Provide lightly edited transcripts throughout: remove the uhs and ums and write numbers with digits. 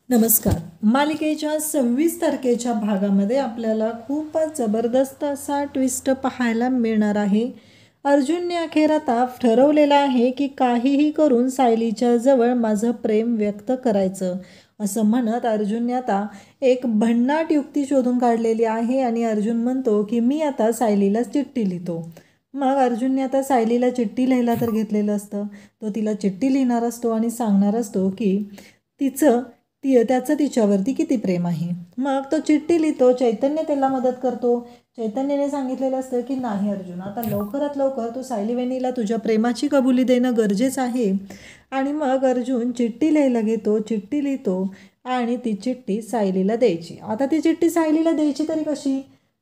नमस्कार. मालिकेच्या 26 तारखेच्या भागामध्ये आपल्याला खूपच जबरदस्त असा ट्विस्ट पाहायला मिळणार आहे. अर्जुनने अखेर आता ठरवलेलं आहे की काहीही करून सायलीच्या जवळ माझं प्रेम व्यक्त करायचं असं म्हणत अर्जुनने आता एक भन्नाट युक्ती शोधून काढलेली आहे आणि अर्जुन म्हणतो की मी आता सायलीला चिठ्ठी लिहितो. मग अर्जुनने आता सायलीला चिठ्ठी लिहायला तर घेतलेलं असतं. तो तिला चिठ्ठी लिहिणार असतो आणि सांगणार असतो की त्याचं तिच्यावरती किती प्रेम आहे. मग तो चिठ्ठी लिहितो. चैतन्य त्याला मदत करतो. चैतन्याने सांगितलेलं असतं की नाही अर्जुन, आता लवकरात लवकर तू सायली वहिनीला तुझ्या प्रेमाची कबुली देणं गरजेचं आहे. आणि मग अर्जुन चिठ्ठी लिहायला घेतो. चिठ्ठी लिहितो आणि ती चिठ्ठी सायलीला द्यायची. आता ती चिठ्ठी सायलीला द्यायची तरी कशी,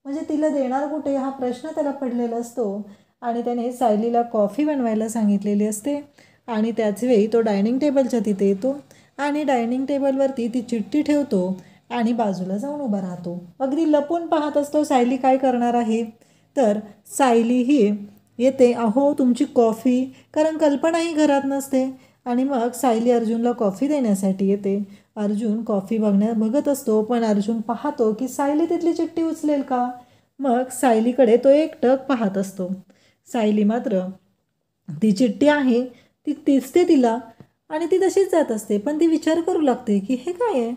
म्हणजे तिला देणार कुठे हा प्रश्न त्याला पडलेला असतो. आणि त्याने सायलीला कॉफी बनवायला सांगितलेली असते आणि त्याच वेळी तो डायनिंग टेबलच्या तिथे येतो आणि डायनिंग टेबलवरती ती चिठ्ठी ठेवतो आणि बाजूला जाऊन उभा राहतो. अगदी लपून पाहत असतो सायली काय करणार आहे. तर सायली ही येते. अहो तुमची कॉफी, कारण कल्पनाही घरात नसते. आणि मग सायली अर्जुनला कॉफी देण्यासाठी येते. अर्जुन कॉफी बघत असतो, पण अर्जुन पाहतो की सायली तिथली चिठ्ठी उचलेल का. मग सायलीकडे तो एकटक पाहत असतो. सायली मात्र ती चिठ्ठी आहे ती दिसते तिला आणि ती तशीच जात असते, पण ती विचार करू लागते की हे काय आहे.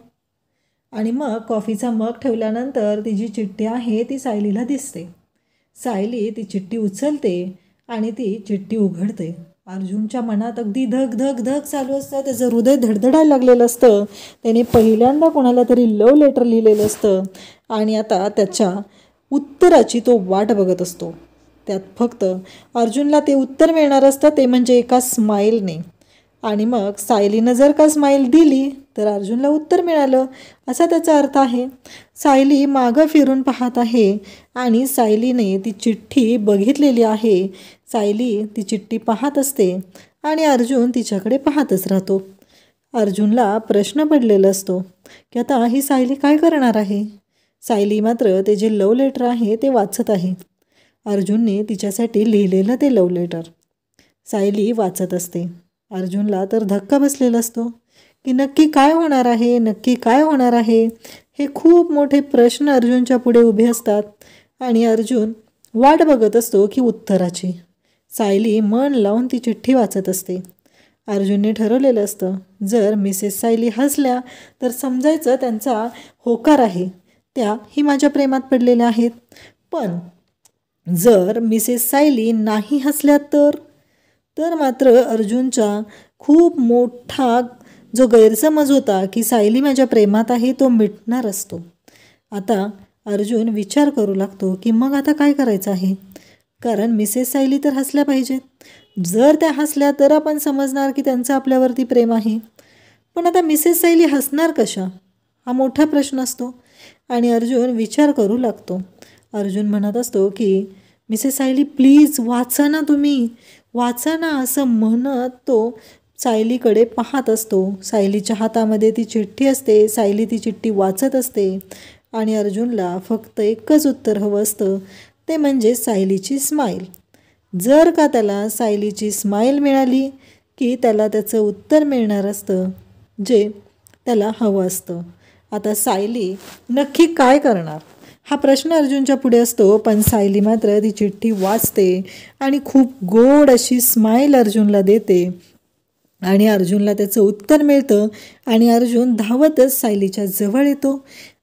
आणि मग कॉफीचा मग ठेवल्यानंतर ती जी चिठ्ठी आहे ती सायलीला दिसते. सायली ती चिठ्ठी उचलते आणि ती चिठ्ठी उघडते. अर्जुनच्या मनात अगदी धक धक धक चालू असतं. त्याचं हृदय धडधडायला लागलेलं असतं. त्याने पहिल्यांदा कोणाला तरी लव लेटर लिहिलेलं असतं आणि आता त्याच्या उत्तराची तो वाट बघत असतो. त्यात फक्त अर्जुनला ते उत्तर मिळणार असतं, ते म्हणजे एका स्माईलने. आणि मग सायलीनं जर का स्माईल दिली तर अर्जुनला उत्तर मिळालं असा त्याचा अर्थ आहे. सायली मागं फिरून पाहत आहे आणि सायलीने ती चिठ्ठी बघितलेली आहे. सायली ती चिठ्ठी पाहत असते आणि अर्जुन तिच्याकडे पाहतच राहतो. अर्जुनला प्रश्न पडलेला असतो की आता ही सायली काय करणार आहे. सायली मात्र ते जे लव लेटर आहे ते वाचत आहे. अर्जुनने तिच्यासाठी लिहिलेलं ते लव लेटर सायली वाचत असते. अर्जुनला तर धक्का बसलेला असतो की नक्की काय होणार आहे, नक्की काय होणार आहे. हे खूप मोठे प्रश्न अर्जुनच्या पुढे उभे असतात आणि अर्जुन वाट बघत असतो की उत्तराची. सायली मन लावून ती चिठ्ठी वाचत असते. अर्जुनने ठरवलेलं असतं जर मिसेस सायली हसल्या तर समजायचं त्यांचा होकार आहे, त्या ही माझ्या प्रेमात पडलेल्या आहेत. पण जर मिसेस सायली नाही हसल्या तर मात्र अर्जुनचा खूप मोठा जो गैरसमज होता की सायली माझ्या प्रेमात आहे तो मिटणार असतो. आता अर्जुन विचार करू लागतो की मग आता काय करायचं आहे, कारण मिसेस सायली तर हसल्या पाहिजेत. जर त्या हसल्या तर आपण समजणार की त्यांचं आपल्यावरती प्रेम आहे. पण आता मिसेस सायली हसणार कशा हा मोठा प्रश्न असतो आणि अर्जुन विचार करू लागतो. अर्जुन म्हणत असतो की मिसेस सायली प्लीज वाचा ना, तुम्ही वाचा ना असं म्हणत तो सायलीकडे पाहत असतो. सायलीच्या हातामध्ये ती चिठ्ठी असते. सायली ती चिठ्ठी वाचत असते आणि अर्जुनला फक्त एकच उत्तर हवं असतं, ते म्हणजे सायलीची स्माईल. जर का त्याला सायलीची स्माईल मिळाली की त्याला त्याचं उत्तर मिळणार असतं जे त्याला हवं असतं. आता सायली नक्की काय करणार हा प्रश्न अर्जुनच्या पुढे असतो. पण सायली मात्र ती चिठ्ठी वाचते आणि खूप गोड अशी स्माईल अर्जुनला देते आणि अर्जुनला त्याचं उत्तर मिळतं आणि अर्जुन धावतच सायलीच्या जवळ येतो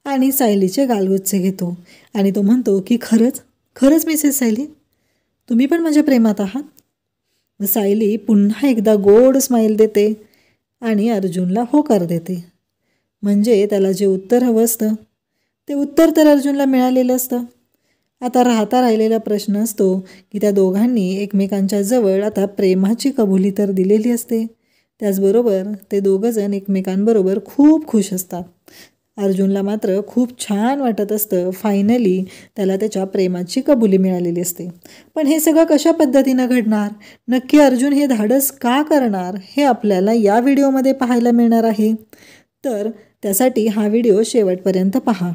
आणि सायलीचे गालगोचे घेतो आणि तो म्हणतो की खरंच मिसेस सायली तुम्ही पण माझ्या प्रेमात आहात. सायली पुन्हा एकदा गोड स्माईल देते आणि अर्जुनला होकार देते. म्हणजे त्याला जे उत्तर हवं असतं ते उत्तर तर अर्जुनला मिळालेलं असतं. आता राहिलेला प्रश्न असतो की त्या दोघांनी एकमेकांच्या जवळ आता प्रेमाची कबुली तर दिलेली असते, त्याचबरोबर ते दोघंजण एकमेकांबरोबर खूप खुश असतात. अर्जुनला मात्र खूप छान वाटत असतं. फायनली त्याला त्याच्या प्रेमाची कबुली मिळालेली असते. पण हे सगळं कशा पद्धतीनं घडणार, नक्की अर्जुन हे धाडस का करणार हे आपल्याला या व्हिडिओमध्ये पाहायला मिळणार आहे. तर त्यासाठी हा व्हिडिओ शेवटपर्यंत पहा.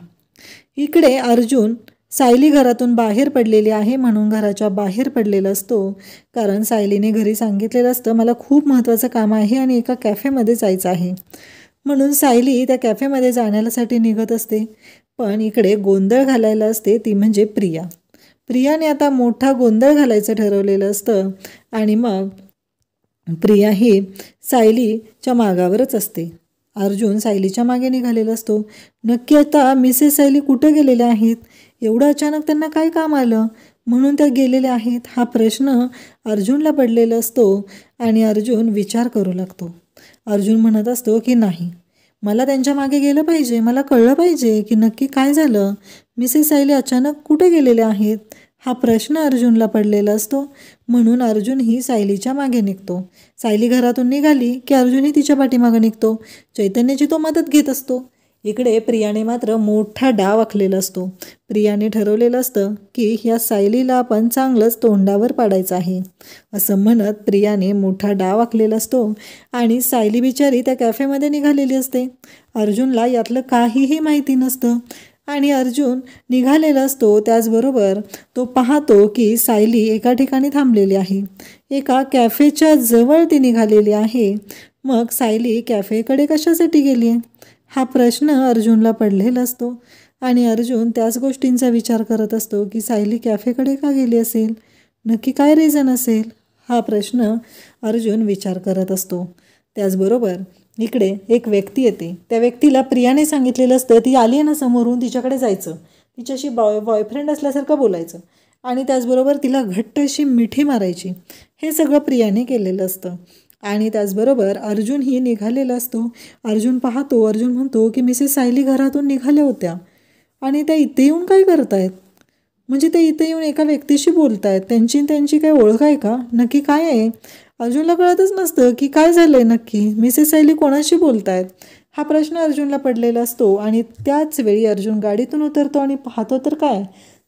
इकडे अर्जुन सायली घरातून बाहेर पडलेली आहे म्हणून घराच्या बाहेर पडलेला असतो, कारण सायलीने घरी सांगितलेलं असतं मला खूप महत्त्वाचं काम आहे आणि एका कॅफेमध्ये जायचं आहे. म्हणून सायली त्या कॅफेमध्ये जाण्यासाठी निघत असते. पण इकडे गोंधळ घालायला असते ती म्हणजे प्रिया. प्रियाने आता मोठा गोंधळ घालायचं ठरवलेलं असतं आणि मग प्रिया ही सायलीच्या मागावरच असते. अर्जुन सायलीच्या मागे निघालेला असतो. नक्की आता मिसेस सायली कुठं गेलेल्या आहेत? एवढं अचानक त्यांना काय काम आलं म्हणून त्या गेलेल्या आहेत हा प्रश्न अर्जुनला पडलेला असतो आणि अर्जुन विचार करू लागतो. अर्जुन म्हणत असतो की नाही, मला त्यांच्या मागे गेलं पाहिजे, मला कळलं पाहिजे की नक्की काय झालं, मिसेस सायली अचानक कुठे गेलेल्या आहेत हा प्रश्न अर्जुनला पडलेला असतो. म्हणून अर्जुन ही सायलीच्या मागे निघतो. सायली घरातून निघाली की अर्जुनही तिच्या पाठीमागे निघतो. चैतन्याची तो मदत घेत असतो. इकडे प्रियाने मात्र मोठा डाव आखलेला असतो. प्रियाने ठरवलेलं असतं की ह्या सायलीला आपण चांगलंच तोंडावर पाडायचं आहे असं म्हणत प्रियाने मोठा डाव आखलेला असतो आणि सायली बिचारी त्या कॅफेमध्ये निघालेली असते. अर्जुनला यातलं काहीही माहिती नसतं आणि अर्जुन निघालेला असतो. त्याचबरोबर तो पाहतो की सायली एका ठिकाणी थांबलेली आहे. एका कॅफेच्या जवळ ती निघालेली आहे. मग सायली कॅफेकडे कशासाठी गेली आहे हा प्रश्न अर्जुनला पडलेला असतो आणि अर्जुन त्याच गोष्टींचा विचार करत असतो की सायली कॅफेकडे का गेली असेल, नक्की काय रिझन असेल हा प्रश्न अर्जुन विचार करत असतो. त्याचबरोबर इकडे एक व्यक्ती येते. त्या व्यक्तीला प्रियाने सांगितलेलं असतं ती आली आहे ना समोरून, तिच्याकडे जायचं, तिच्याशी बॉयफ्रेंड असल्यासारखं बोलायचं आणि त्याचबरोबर तिला घट्ट अशी मिठी मारायची. हे सगळं प्रियाने केलेलं असतं आणि त्याचबरोबर अर्जुनही निघालेला असतो. अर्जुन पाहतो, अर्जुन म्हणतो की मिसेस सायली घरातून निघाल्या होत्या आणि त्या इथे येऊन काय करतायत, म्हणजे ते इथे येऊन एका व्यक्तीशी बोलतायत, त्यांची काय ओळख आहे का, नक्की काय आहे? अर्जुनला कळतच नसतं की काय झालंय नक्की, मिसेस सायली कोणाशी बोलतायत हा प्रश्न अर्जुनला पडलेला असतो. आणि त्याच वेळी अर्जुन गाडीतून उतरतो आणि पाहतो तर काय,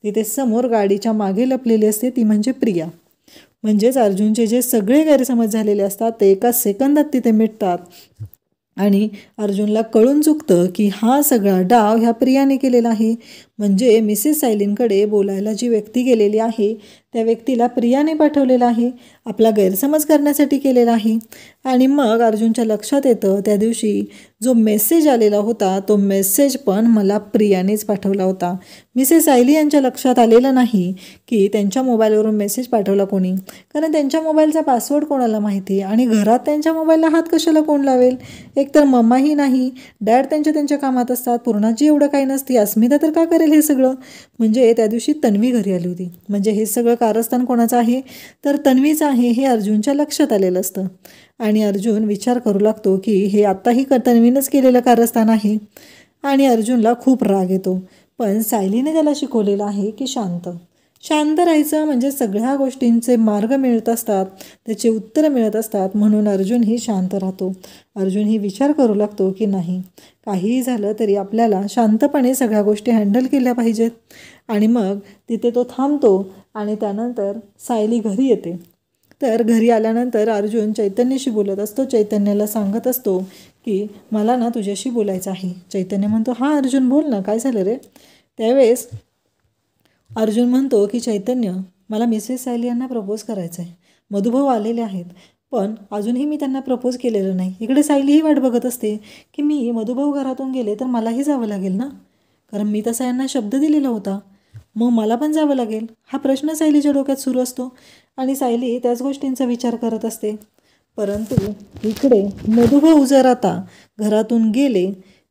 तिथे समोर गाडीच्या मागे लपलेली असते ती म्हणजे प्रिया. म्हणजेच अर्जुनचे जे सगळे गैरसमज झालेले असतात ते एका सेकंदात तिथे मिटतात आणि अर्जुनला कळून चुकतं की हा सगळा डाव ह्या प्रियाने केलेला आहे. म्हणजे मिसेस सायलींकडे बोलायला जी व्यक्ती गेलेली आहे त्या व्यक्तीला प्रियाने पाठवलेला आहे, आपला गैरसमज करण्यासाठी केलेला आहे. आणि मग अर्जुनच्या लक्षात येतं त्या दिवशी जो मेसेज आलेला होता तो मेसेज पण मला प्रियानेच पाठवला होता. मिसेस सायली यांच्या लक्षात आलेलं नाही की त्यांच्या मोबाईलवरून मेसेज पाठवला कोणी, कारण त्यांच्या मोबाईलचा पासवर्ड कोणाला माहिती आणि घरात त्यांच्या मोबाईलला हात कशाला कोण लावेल. एकतर मम्माही नाही, डॅड त्यांच्या कामात असतात, पूर्णाची एवढं काही नसती, अस्मिता तर का करेल हे सगळं. म्हणजे त्या दिवशी तन्वी घरी आली होती, म्हणजे हे सगळं कारस्थान कोणाचं आहे तर तन्वीचं आहे हे अर्जुनच्या लक्षात आलेलं असतं. आणि अर्जुन विचार करू लागतो की हे आत्ताही तन्वीनंच केलेलं कारस्थान आहे आणि अर्जुनला खूप राग येतो. पण सायलीने त्याला शिकवलेलं आहे की शांत राहायचं, म्हणजे सगळ्या गोष्टींचे मार्ग मिळत असतात, त्याचे उत्तरं मिळत असतात. म्हणून अर्जुनही शांत राहतो. अर्जुनही विचार करू लागतो की नाही, काहीही झालं तरी आपल्याला शांतपणे सगळ्या गोष्टी हँडल केल्या पाहिजेत. आणि मग तिथे तो थांबतो आणि त्यानंतर सायली घरी येते. तर घरी आल्यानंतर अर्जुन चैतन्याशी बोलत असतो. चैतन्याला सांगत असतो की मला ना तुझ्याशी बोलायचं आहे. चैतन्य म्हणतो हां अर्जुन बोल ना, काय झालं रे. त्यावेळेस अर्जुन म्हणतो की चैतन्य, मला मिसेस सायली यांना प्रपोज करायचं आहे, मधुभाऊ आलेले आहेत पण अजूनही मी त्यांना प्रपोज केलेलं नाही. इकडे सायलीही वाट बघत असते की मी मधुभाऊ घरातून गेले तर मलाही जावं लागेल ना, कारण मी तसा यांना शब्द दिलेला होता, मग मला पण जावं लागेल हा प्रश्न सायलीच्या डोक्यात सुरू असतो. आणि सायली त्याच गोष्टींचा विचार करत असते. परंतु इकडे मधुभाऊ जर आता घरातून गेले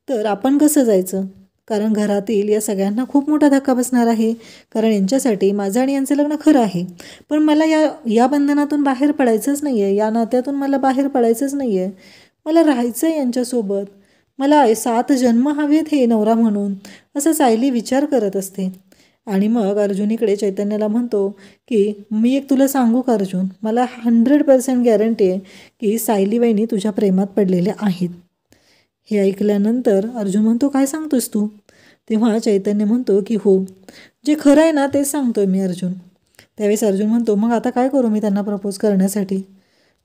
तर आपण कसं जायचं, कारण घरातील या सगळ्यांना खूप मोठा धक्का बसणार आहे, कारण यांच्यासाठी माझं आणि यांचं लग्न खरं आहे पण मला या बंधनातून बाहेर पडायचंच नाही आहे, या नात्यातून मला बाहेर पडायचंच नाही आहे, मला राहायचं आहे यांच्यासोबत, मला 7 जन्म हवेत हे नवरा म्हणून, असं सायली विचार करत असते. आणि मग अर्जुन इकडे चैतन्याला म्हणतो की मी एक तुला सांगू का अर्जुन, मला 100% गॅरंटी आहे की सायली वहिनी तुझ्या प्रेमात पडलेल्या आहेत. हे ऐकल्यानंतर अर्जुन म्हणतो काय सांगतोस तू. तेव्हा चैतन्य म्हणतो की हो, जे खरं आहे ना तेच सांगतोय मी अर्जुन. त्यावेळेस अर्जुन म्हणतो मग आता काय करू मी त्यांना प्रपोज करण्यासाठी.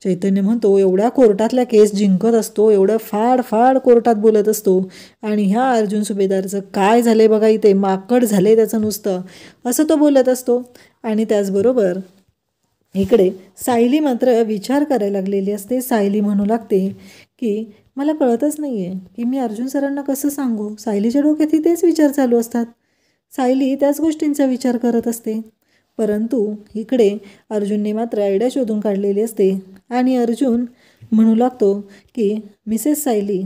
चैतन्य म्हणतो एवढ्या कोर्टातल्या केस जिंकत असतो, एवढं फाड कोर्टात बोलत असतो आणि ह्या अर्जुन सुभेदारचं काय झालंय बघा, इथे माकड झाले त्याचं नुसतं, असं तो बोलत असतो. आणि त्याचबरोबर इकडे सायली मात्र विचार करायला लागलेली असते. सायली म्हणू लागते की मला कळतच नाही आहे की मी अर्जुन सरांना कसं सांगू. सायलीच्या डोक्यातही तेच विचार चालू असतात. सायली त्याच गोष्टींचा विचार करत असते. परंतु इकडे अर्जुनने मात्र आयडिया शोधून काढलेली असते आणि अर्जुन म्हणू लागतो की मिसेस सायली,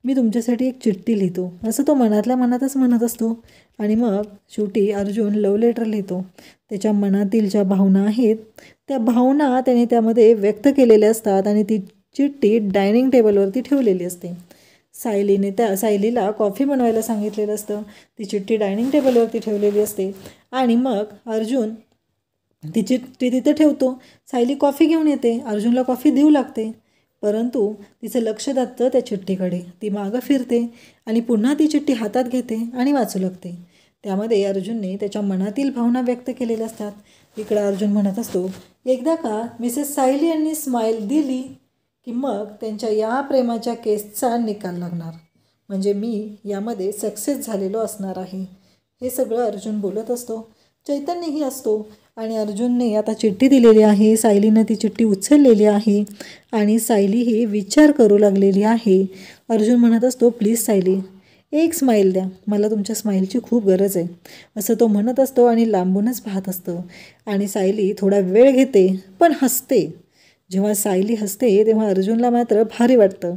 मी तुमच्यासाठी एक चिठ्ठी लिहितो, असं तो मनातल्या मनातच म्हणत असतो. आणि मग शेवटी अर्जुन लव्ह लेटर लिहितो. त्याच्या मनातील ज्या भावना आहेत त्या भावना त्याने त्यामध्ये व्यक्त केलेल्या असतात आणि ती चिठ्ठी डायनिंग टेबलवरती ठेवलेली असते. सायलीला कॉफी बनवायला सांगितलेलं असतं. ती चिठ्ठी डायनिंग टेबलवरती ठेवलेली असते आणि मग अर्जुन ती चिठ्ठी तिथे ठेवतो. सायली कॉफी घेऊन येते, अर्जुनला कॉफी देऊ लागते. परंतु तिचं लक्ष जातं त्या चिठ्ठीकडे. ती मागं फिरते आणि पुन्हा ती चिठ्ठी हातात घेते आणि वाचू लागते. त्यामध्ये अर्जुनने त्याच्या मनातील भावना व्यक्त केलेल्या असतात. इकडं अर्जुन म्हणत असतो, एकदा का मिसेस सायली यांनी स्माईल दिली की मग त्यांच्या या प्रेमाच्या केसचा निकाल लागणार, म्हणजे मी यामध्ये सक्सेस झालेलो असणार आहे. हे सगळं अर्जुन बोलत असतो. चैतन्यही असतो आणि अर्जुनने आता चिठ्ठी दिलेली आहे. सायलीनं ती चिठ्ठी उचललेली आहे आणि सायली ही विचार करू लागलेली आहे. अर्जुन म्हणत असतो, प्लीज सायली, एक स्माईल द्या, मला तुमच्या स्माईलची खूप गरज आहे, असं तो म्हणत असतो आणि लांबूनच पाहत असतो. आणि सायली थोडा वेळ घेते पण हसते. जेव्हा सायली हसते तेव्हा अर्जुनला मात्र भारी वाटतं.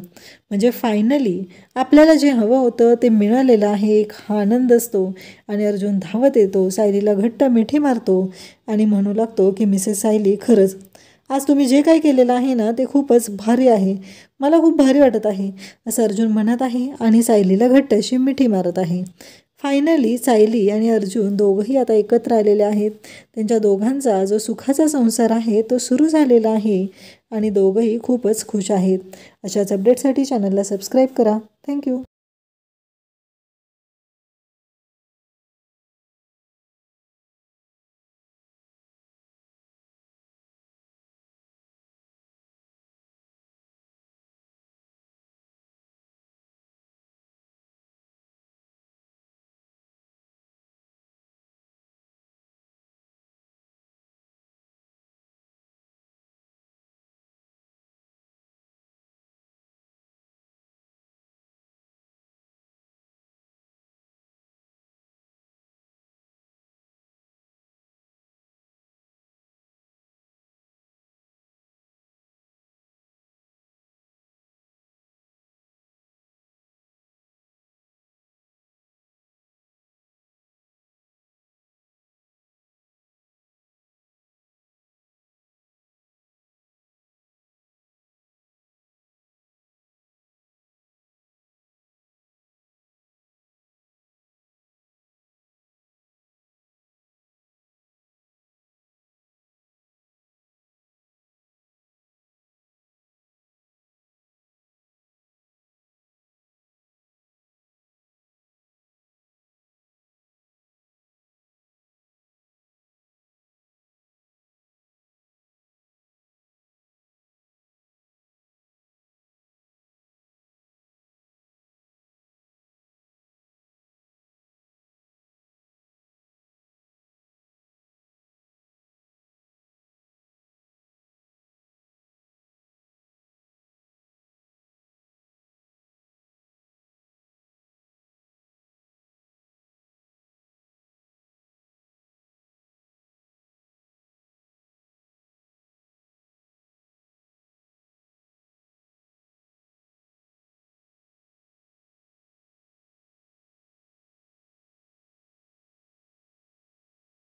म्हणजे फायनली आपल्याला जे हवं होतं ते मिळालेलं आहे. एक हा आनंद असतो आणि अर्जुन धावत येतो, सायलीला घट्ट मिठी मारतो आणि म्हणू लागतो की मिसेस सायली, खरंच आज तुम्ही जे काही केलेलं आहे ना ते खूपच भारी आहे, मला खूप भारी वाटत आहे, असं अर्जुन म्हणत आहे आणि सायलीला घट्ट अशी मिठी मारत आहे. फायनली सायली आणि अर्जुन दोघंही आता एकत्र आलेले आहेत. त्यांच्या दोघांचा जो सुखाचा संसार आहे तो सुरू झालेला आहे आणि दोघंही खूपच खुश आहेत. अशाच अपडेटसाठी चॅनलला सबस्क्राईब करा. थँक्यू.